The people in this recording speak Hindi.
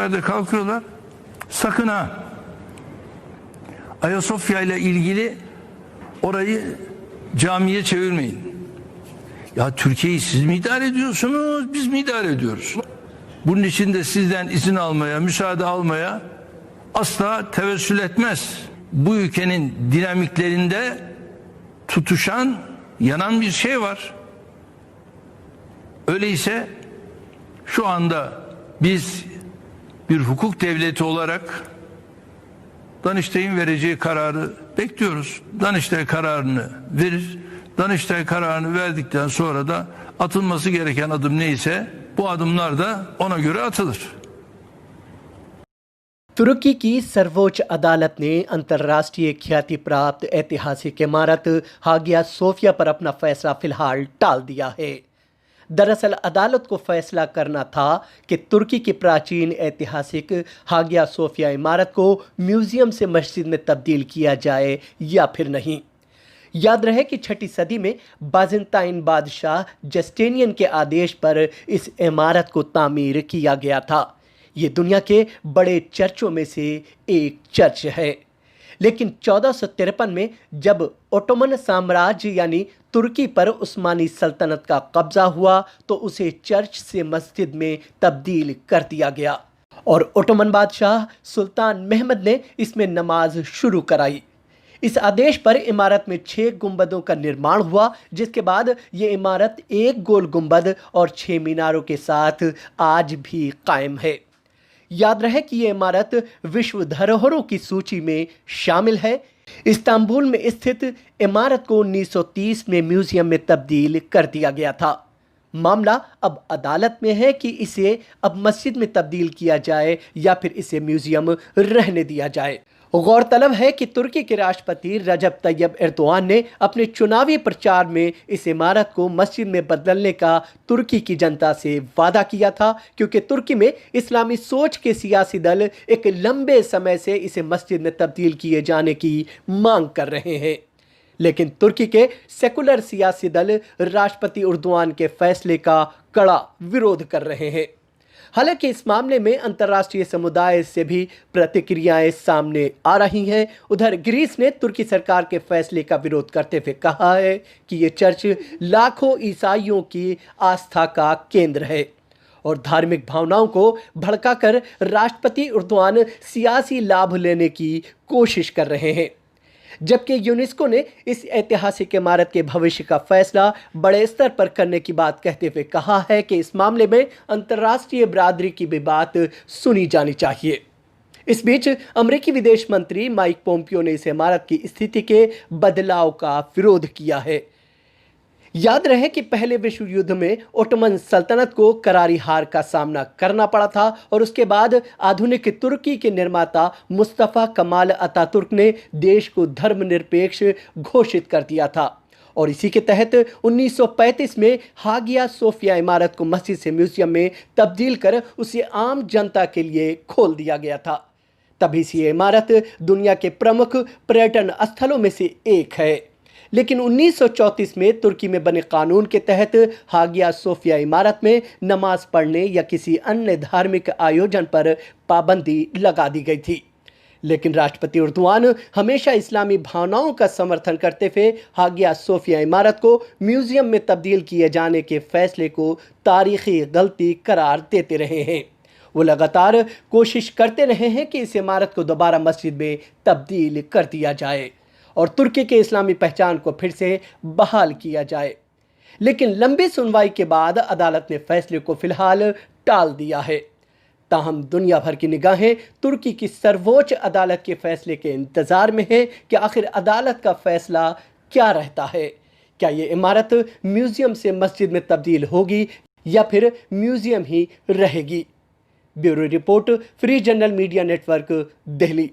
Geçenlerde kalkıyorlar. Sakın ha, Ayasofya ile ilgili orayı camiye çevirmeyin. Ya Türkiye'yi siz mi idare ediyorsunuz, biz mi idare ediyoruz? Bunun için de sizden izin almaya, müsaade almaya asla tevessül etmez. Bu ülkenin dinamiklerinde tutuşan, yanan bir şey var. Öyleyse şu anda biz bir hukuk devleti olarak Danıştay'ın vereceği kararı bekliyoruz. Danıştay kararını verir. Danıştay kararını verdikten sonra da atılması gereken adım neyse bu adımlar da ona göre atılır. तुर्की की सर्वोच्च अदालत ने अंतर्राष्ट्रीय ख्याति प्राप्त ऐतिहासिक इमारत हागिया सोफिया पर अपना फैसला फिलहाल टाल दिया है। दरअसल अदालत को फैसला करना था कि तुर्की की प्राचीन ऐतिहासिक हागिया सोफिया इमारत को म्यूजियम से मस्जिद में तब्दील किया जाए या फिर नहीं। याद रहे कि 6ठी सदी में बाज़ेंटाइन बादशाह जस्टिनियन के आदेश पर इस इमारत को तामीर किया गया था। ये दुनिया के बड़े चर्चों में से एक चर्च है। लेकिन 1453 में जब ओटोमन साम्राज्य यानी तुर्की पर उस्मानी सल्तनत का कब्जा हुआ तो उसे चर्च से मस्जिद में तब्दील कर दिया गया और ओटोमन बादशाह सुल्तान महमद ने इसमें नमाज शुरू कराई। इस आदेश पर इमारत में 6 गुंबदों का निर्माण हुआ, जिसके बाद ये इमारत एक गोल गुंबद और 6 मीनारों के साथ आज भी कायम है। याद रहे कि ये इमारत विश्व धरोहरों की सूची में शामिल है। इस्तांबुल में स्थित इमारत को 1930 में म्यूजियम में तब्दील कर दिया गया था। मामला अब अदालत में है कि इसे अब मस्जिद में तब्दील किया जाए या फिर इसे म्यूजियम रहने दिया जाए। गौरतलब है कि तुर्की के राष्ट्रपति रजब तैयब एर्दोआन ने अपने चुनावी प्रचार में इस इमारत को मस्जिद में बदलने का तुर्की की जनता से वादा किया था, क्योंकि तुर्की में इस्लामी सोच के सियासी दल एक लंबे समय से इसे मस्जिद में तब्दील किए जाने की मांग कर रहे हैं। लेकिन तुर्की के सेकुलर सियासी दल राष्ट्रपति एर्दोआन के फैसले का कड़ा विरोध कर रहे हैं। हालांकि इस मामले में अंतर्राष्ट्रीय समुदाय से भी प्रतिक्रियाएं सामने आ रही हैं। उधर ग्रीस ने तुर्की सरकार के फैसले का विरोध करते हुए कहा है कि ये चर्च लाखों ईसाइयों की आस्था का केंद्र है और धार्मिक भावनाओं को भड़काकर राष्ट्रपति एर्दोआन सियासी लाभ लेने की कोशिश कर रहे हैं। जबकि यूनेस्को ने इस ऐतिहासिक इमारत के भविष्य का फैसला बड़े स्तर पर करने की बात कहते हुए कहा है कि इस मामले में अंतर्राष्ट्रीय बिरादरी की भी बात सुनी जानी चाहिए। इस बीच अमेरिकी विदेश मंत्री माइक पोम्पियो ने इस इमारत की स्थिति के बदलाव का विरोध किया है। याद रहे कि पहले विश्व युद्ध में ओटोमन सल्तनत को करारी हार का सामना करना पड़ा था और उसके बाद आधुनिक तुर्की के निर्माता मुस्तफा कमाल अतातुर्क ने देश को धर्मनिरपेक्ष घोषित कर दिया था और इसी के तहत 1935 में हागिया सोफिया इमारत को मस्जिद से म्यूजियम में तब्दील कर उसे आम जनता के लिए खोल दिया गया था। तभी से ये इमारत दुनिया के प्रमुख पर्यटन स्थलों में से एक है। लेकिन 1934 में तुर्की में बने कानून के तहत हागिया सोफिया इमारत में नमाज पढ़ने या किसी अन्य धार्मिक आयोजन पर पाबंदी लगा दी गई थी। लेकिन राष्ट्रपति एर्दोआन हमेशा इस्लामी भावनाओं का समर्थन करते हुए हागिया सोफिया इमारत को म्यूजियम में तब्दील किए जाने के फैसले को तारीखी गलती करार देते रहे हैं। वो लगातार कोशिश करते रहे हैं कि इस इमारत को दोबारा मस्जिद में तब्दील कर दिया जाए और तुर्की के इस्लामी पहचान को फिर से बहाल किया जाए। लेकिन लंबी सुनवाई के बाद अदालत ने फैसले को फिलहाल टाल दिया है। ताहम दुनिया भर की निगाहें तुर्की की सर्वोच्च अदालत के फैसले के इंतजार में है कि आखिर अदालत का फैसला क्या रहता है। क्या ये इमारत म्यूजियम से मस्जिद में तब्दील होगी या फिर म्यूजियम ही रहेगी। Bureau report, free general media network, Delhi.